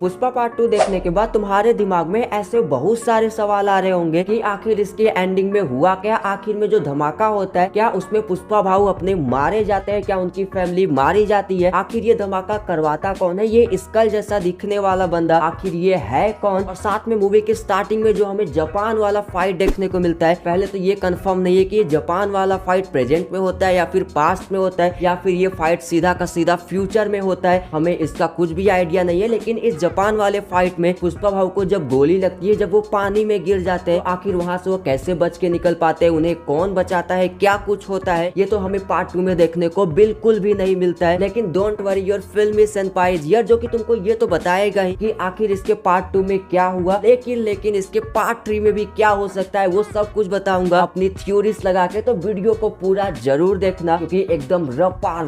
Pushpa part 2 देखने के बाद तुम्हारे दिमाग में ऐसे बहुत सारे सवाल आ रहे होंगे कि आखिर इसके एंडिंग में हुआ क्या। आखिर में जो धमाका होता है क्या उसमें पुष्पा भाऊ अपने मारे जाते हैं, क्या उनकी फैमिली मारी जाती है, आखिर ये धमाका करवाता कौन है, ये स्कल जैसा दिखने वाला बंदा आखिर ये है कौन। और साथ में मूवी के स्टार्टिंग में जो हमें जापान वाला फाइट देखने को मिलता है, पहले तो ये कंफर्म नहीं है कि ये जापान वाला फाइट प्रेजेंट में होता है या फिर पास्ट में होता है या फिर ये फाइट सीधा का सीधा फ्यूचर में होता है, हमें इसका कुछ भी आइडिया नहीं है। लेकिन इस जापान वाले फाइट में पुष्पा भाऊ को जब गोली लगती है, जब वो पानी में गिर जाते हैं, आखिर वहां से वो कैसे बच के निकल पाते हैं, उन्हें कौन बचाता है, क्या कुछ होता है, ये तो हमें पार्ट 2 में देखने को बिल्कुल भी नहीं मिलता है। लेकिन don't worry your film is empire here, जो कि तुमको ये तो बताएगा ही कि आखिर इसके पार्ट 2 में क्या हुआ। लेकिन इसके पार्ट 3 में भी क्या हो सकता है वो सब कुछ बताऊंगा अपनी थ्योरीज लगा के। तो वीडियो को पूरा जरूर देखना क्योंकि एकदम रपा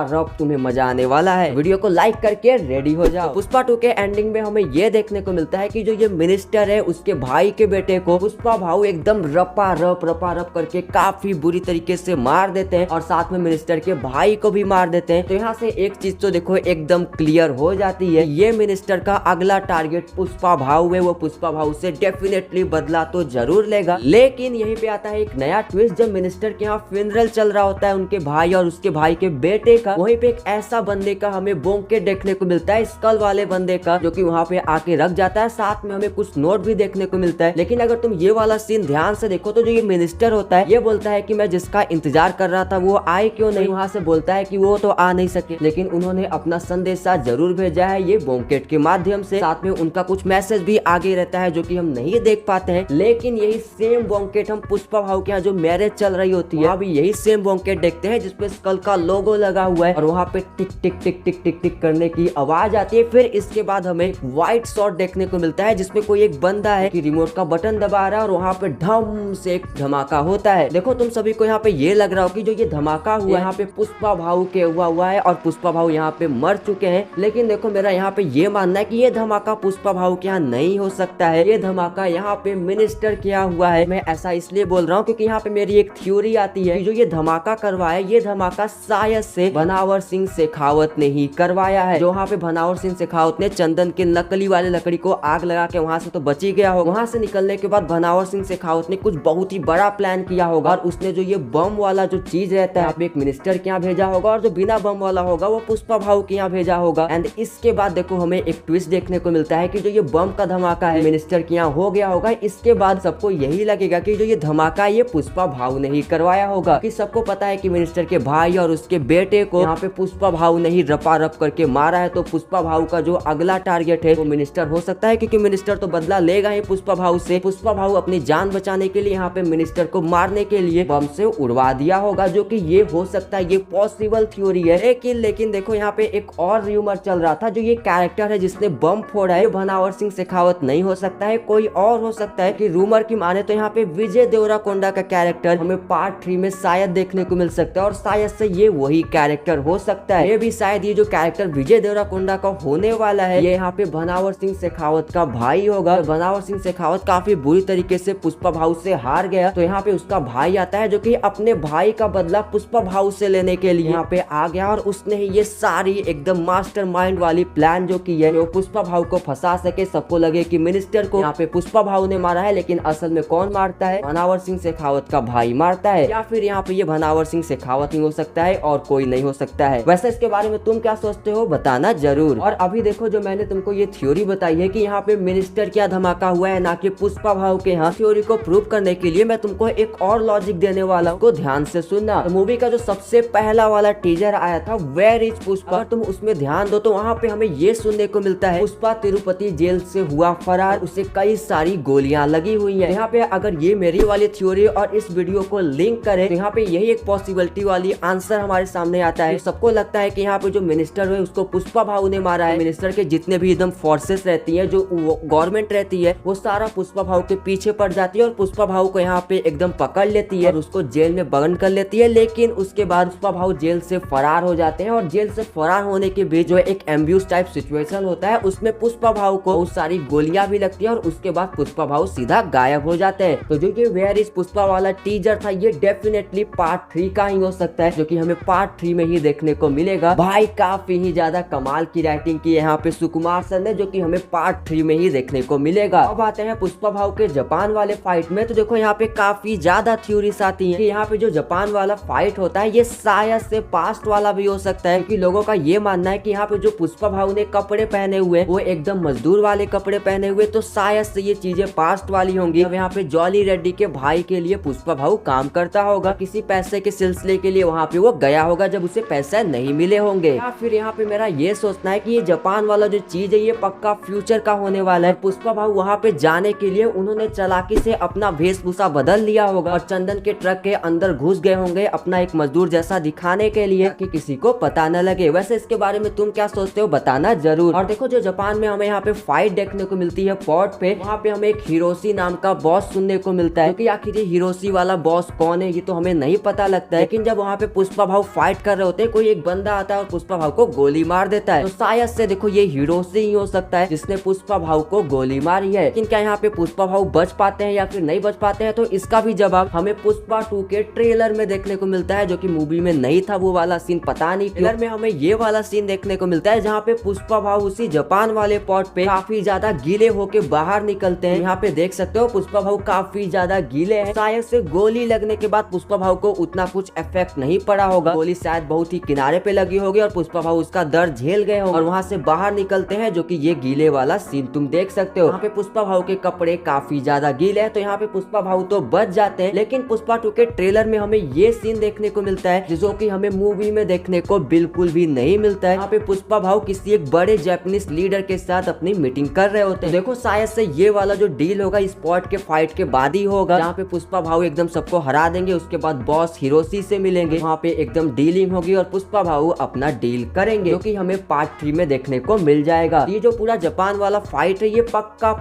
रप तुम्हें मजा आने वाला है। वीडियो को लाइक करके रेडी हो जाओ। पुष्पा 2 के एंडिंग में हमें ये देखने को मिलता है कि जो ये मिनिस्टर है उसके भाई के बेटे को पुष्पा भाऊ एकदम रपा रप करके काफी बुरी तरीके से मार देते हैं और साथ में मिनिस्टर के भाई को भी मार देते हैं। तो यहाँ से एक चीज तो देखो एकदम क्लियर हो जाती है, ये मिनिस्टर का अगला टारगेट पुष्पा भाऊ है, वो पुष्पा भाऊ से डेफिनेटली बदला तो जरूर लेगा। लेकिन यहीं पे आता है एक नया ट्विस्ट, जब मिनिस्टर के यहाँ फ्यूनरल चल रहा होता है उनके भाई और उसके भाई के बेटे का, वहीं पे एक ऐसा बंदे का हमें बोंके देखने को मिलता है, स्कल वाले बंदे का, जो कि वहाँ पे आके रख जाता है। साथ में हमें कुछ नोट भी देखने को मिलता है। लेकिन अगर तुम ये वाला सीन ध्यान से देखो तो जो ये मिनिस्टर होता है ये बोलता है कि मैं जिसका इंतजार कर रहा था वो आए क्यों नहीं, वहाँ से बोलता है कि वो तो आ नहीं सके, लेकिन उन्होंने अपना संदेशा जरूर भेजा है ये बोंकेट के माध्यम से। साथ में उनका कुछ मैसेज भी आगे रहता है जो कि हम नहीं देख पाते हैं। लेकिन यही सेम बोंकेट हम पुष्पा भाऊ के यहाँ जो मैरिज चल रही होती है अभी यही सेम बोंकेट देखते हैं जिसपे स्कल का लोगो लगा हुआ है और वहाँ पे टिक टिक टिक टिक टिक टिक करने की आवाज आती है। फिर इसके बाद हमें व्हाइट शॉट देखने को मिलता है जिसमें कोई एक बंदा है कि रिमोट का बटन दबा रहा है और वहाँ पे ढम से एक धमाका होता है। देखो तुम सभी को यहाँ पे ये लग रहा हो कि जो ये धमाका हुआ यहाँ पे पुष्पा भाऊ के हुआ है और पुष्पा भाऊ यहाँ पे मर चुके हैं। लेकिन देखो मेरा यहाँ पे ये मानना है कि ये धमाका पुष्पा भाऊ के यहाँ नहीं हो सकता है, ये धमाका यहाँ पे मिनिस्टर के यहाँ हुआ है। मैं ऐसा इसलिए बोल रहा हूँ क्योंकि यहाँ पे मेरी एक थ्योरी आती है कि जो ये धमाका करवाया ये धमाका शायद से भनावर सिंह शेखावत ने ही करवाया है। जो वहाँ पे भनावर सिंह शेखावत ने चंदन के नकली वाले लकड़ी को आग लगा के वहाँ से तो बच ही गया होगा, वहाँ से निकलने के बाद भनावर सिंह शेखावत ने कुछ बहुत ही बड़ा प्लान किया होगा और उसने जो ये बम वाला जो चीज रहता है आप एक मिनिस्टर के यहाँ भेजा होगा और जो बिना बम वाला होगा वो पुष्पा भाऊ के यहाँ भेजा होगा। एंड इसके बाद देखो हमें एक ट्विस्ट देखने को मिलता है कि जो ये बम का धमाका है मिनिस्टर के यहाँ हो गया होगा। इसके बाद सबको यही लगेगा कि जो ये धमाका ये पुष्पा भाऊ ने ही करवाया होगा, कि सबको पता है कि मिनिस्टर के भाई और उसके बेटे को यहाँ पे पुष्पा भाऊ ने ही रपा रप करके मारा है। तो पुष्पा भाऊ का जो अगला टारगेट है वो मिनिस्टर हो सकता है क्योंकि मिनिस्टर तो बदला लेगा ही पुष्पा भाऊ से। पुष्पा भाऊ अपनी जान बचाने के लिए यहाँ पे मिनिस्टर को मारने के लिए बम से उड़वा दिया होगा, जो कि ये हो सकता है, ये पॉसिबल थ्योरी है। लेकिन देखो यहाँ पे एक और र्यूमर चल रहा था, जो ये कैरेक्टर है जिसने बम फोड़ा है भनावर सिंह शेखावत नहीं हो सकता है, कोई और हो सकता है। कि रूमर की माने तो यहाँ पे विजय देवराकोंडा का कैरेक्टर हमें पार्ट 3 में शायद देखने को मिल सकता है और शायद से ये वही कैरेक्टर हो सकता है। ये भी शायद ये जो कैरेक्टर विजय देवराकोंडा का होने वाला है ये यहाँ पे भनावर सिंह शेखावत का भाई होगा। भनावर सिंह शेखावत काफी बुरी तरीके से पुष्पा भाऊ से हार गया तो यहाँ पे उसका भाई आता है जो कि अपने भाई का बदला पुष्पा भाऊ से लेने के लिए यहाँ पे आ गया और उसने ही ये सारी एकदम मास्टरमाइंड वाली प्लान जो की है वो पुष्पा भाऊ को फंसा सके। सबको लगे कि मिनिस्टर को यहाँ पे पुष्पा भाऊ ने मारा है, लेकिन असल में कौन मारता है, भनावर सिंह शेखावत का भाई मारता है। या फिर यहाँ पे ये भनावर सिंह शेखावत ही हो सकता है और कोई नहीं हो सकता है। वैसे इसके बारे में तुम क्या सोचते हो बताना जरूर। और अभी देखो जो मैंने तुमको ये थ्योरी बताई है कि यहाँ पे मिनिस्टर क्या धमाका हुआ है ना कि पुष्पा भाऊ के यहाँ, थ्योरी को प्रूव करने के लिए मैं तुमको एक और लॉजिक देने वाला हूँ, को ध्यान से सुनना। तो मूवी का जो सबसे पहला वाला टीजर आया था वेयर इज पुष्पा, तुम उसमें ध्यान दो तो वहाँ पे हमें ये सुनने को मिलता है पुष्पा तिरुपति जेल से हुआ फरार, उसे कई सारी गोलियां लगी हुई है। यहाँ पे अगर ये मेरी वाली थ्योरी और इस वीडियो को लिंक करे तो यहाँ पे यही एक पॉसिबिलिटी वाली आंसर हमारे सामने आता है। सबको लगता है कि यहाँ पे जो मिनिस्टर है उसको पुष्पा भाऊ ने मारा है। मिनिस्टर के जितने भी एकदम फोर्सेस रहती है, जो गवर्नमेंट रहती है, वो सारा पुष्पा भाऊ के पीछे पड़ जाती है और पुष्पा भाऊ को यहाँ पे एकदम पकड़ लेती है और उसको जेल में बंद कर लेती है। लेकिन उसके बाद पुष्पा भाऊ जेल से फरार हो जाते हैं और जेल से फरार होने के बीच जो एक एम्ब्यूज टाइप सिचुएशन होता है उसमें पुष्पा भाऊ को बहुत सारी गोलियां भी लगती है और उसके बाद पुष्पा भाऊ सीधा गायब हो जाते हैं। तो जो ये वेयर इज पुष्पा वाला टीजर था ये डेफिनेटली पार्ट 3 का ही हो सकता है, जो कि हमें पार्ट 3 में ही देखने को मिलेगा। भाई काफी ही ज्यादा कमाल की राइटिंग की यहाँ पे सुकुमार सर ने, जो कि हमें पार्ट 3 में ही देखने को मिलेगा। अब आते हैं पुष्पा भाव के जापान वाले फाइट में। तो देखो यहाँ पे काफी ज्यादा थ्योरीज आती हैं कि यहाँ पे जो जापान वाला फाइट होता है ये शायद से पास्ट वाला भी हो सकता है, क्योंकि लोगों का ये मानना है कि यहाँ पे जो पुष्पा भाव ने कपड़े पहने हुए वो एकदम मजदूर वाले कपड़े पहने हुए, तो शायद से ये चीजें पास्ट वाली होंगी। अब यहाँ पे जॉली रेड्डी के भाई के लिए पुष्पा भाव काम करता होगा, किसी पैसे के सिलसिले के लिए वहाँ पे वो गया होगा जब उसे पैसे नहीं मिले होंगे। या फिर यहाँ पे मेरा ये सोचना है कि ये जापान वाला जो चीज है ये पक्का फ्यूचर का होने वाला है। पुष्पा भाव वहाँ पे जाने के लिए उन्होंने चालाकी से अपना वेशभूषा बदल लिया होगा और चंदन के ट्रक के अंदर घुस गए होंगे अपना एक मजदूर जैसा दिखाने के लिए, कि किसी को पता न लगे। वैसे इसके बारे में तुम क्या सोचते हो बताना जरूर। और देखो जो जापान में हमें यहाँ पे फाइट देखने को मिलती है पोर्ट पे, वहाँ पे हमें एक हिरोशी नाम का बॉस सुनने को मिलता है, क्योंकि आखिर ये हिरोशी वाला बॉस कौन है ये तो हमें नहीं पता लगता है। लेकिन जब वहाँ पे पुष्पा भाव फाइट कर रहे होते हैं, कोई एक बंदा आता है और पुष्पा भाव को गोली मार देता है, तो शायद से देखो ये हिरोशी ही हो सकता है जिसने पुष्पा भाव को गोली मारी है। लेकिन क्या यहाँ पे पुष्पा भाव बच पाते हैं या फिर नहीं बच पाते हैं, तो इसका भी जवाब हमें पुष्पा 2 के ट्रेलर में देखने को मिलता है, जो कि मूवी में नहीं था वो वाला सीन। पता नहीं ट्रेलर में हमें ये वाला सीन देखने को मिलता है जहाँ पे पुष्पा भाव उसी जापान वाले पॉट पे काफी ज्यादा गीले होके बाहर निकलते हैं। यहाँ पे देख सकते हो पुष्पा भाव काफी ज्यादा गीले हैं। शायद से गोली लगने के बाद पुष्पा भाव को उतना कुछ इफेक्ट नहीं पड़ा होगा, गोली शायद बहुत ही किनारे पे लगी होगी और पुष्पा भाव उसका दर्द झेल गए होंगे और वहाँ से बाहर निकलते हैं, जो कि ये गीले वाला सीन तुम देख सकते हो। यहाँ पे पुष्पा भाव के कपड़े काफी ज्यादा गीले हैं, तो यहाँ पे पुष्पा भाव तो बच जाते हैं। लेकिन पुष्पा 2 के ट्रेलर में हमें ये सीन देखने को मिलता है जो कि हमें मूवी में देखने को बिल्कुल भी नहीं मिलता है। यहाँ पे पुष्पा भाव किसी एक बड़े जापानीज लीडर के साथ अपनी मीटिंग कर रहे होते हैं। देखो शायद से ये वाला जो डील होगा इस पॉट के फाइट के बाद ही होगा, जहाँ पे पुष्पा भाव एकदम सबको हरा देंगे, उसके बाद बॉस हिरोशी से मिलेंगे, वहाँ पे एकदम डीलिंग होगी और पुष्पा भाव अपना डील करेंगे, जो कि हमें पार्ट 3 में देखने को मिल जाएगा। ये जो पूरा जापान वाला फाइट है ये पक्का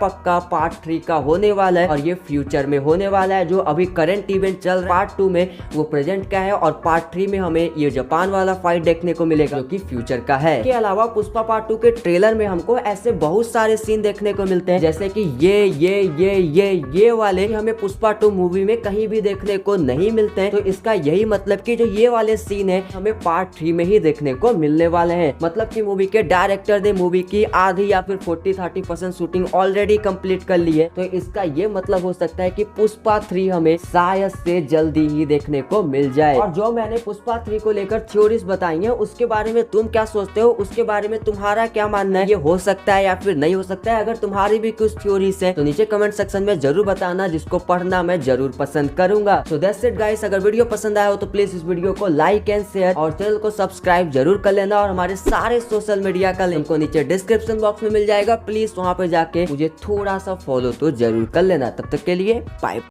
पार्ट 3 का होने वाला है और ये फ्यूचर में होने वाला है। जो अभी करंट इवेंट चल रहा है पार्ट 2 में वो प्रेजेंट का है और पार्ट 3 में हमें ये जापान वाला फाइट देखने को मिलेगा जो कि फ्यूचर का है। इसके अलावा पुष्पा पार्ट 2 के ट्रेलर में हमको ऐसे बहुत सारे सीन देखने को मिलते हैं, जैसे कि ये वाले हमें पुष्पा 2 मूवी में कहीं भी देखने को नहीं मिलते हैं। तो इसका यही मतलब कि जो ये वाले सीन है हमें पार्ट 3 में ही देखने को मिलने वाले हैं। मतलब कि मूवी के डायरेक्टर ने मूवी की आधी या फिर 40-30% शूटिंग ऑलरेडी कंप्लीट कर ली है। तो इसका ये मतलब हो सकता है कि पुष्पा 3 हमें शायद से जल्दी ही देखने को मिल जाए। और जो मैंने पुष्पा 3 को लेकर थ्योरीज बताई है उसके बारे में तुम क्या सोचते हो, उसके बारे में तुम्हारा क्या मानना है, ये हो सकता है या फिर नहीं हो सकता है। अगर तुम्हारी भी कुछ थ्योरीज है तो नीचे कमेंट सेक्शन में जरूर बताना, जिसको पढ़ना मैं जरूर पसंद करूंगा। सो दैट्स इट गाइस, अगर वीडियो पसंद आया हो तो प्लीज इस वीडियो को लाइक एंड शेयर और चैनल को सब्सक्राइब जरूर कर लेना। और हमारे सारे सोशल मीडिया का लिंक को नीचे डिस्क्रिप्शन बॉक्स में मिल जाएगा, प्लीज वहाँ पे जाके मुझे थोड़ा सा फॉलो तो जरूर कर लेना। तब तक के लिए बाय।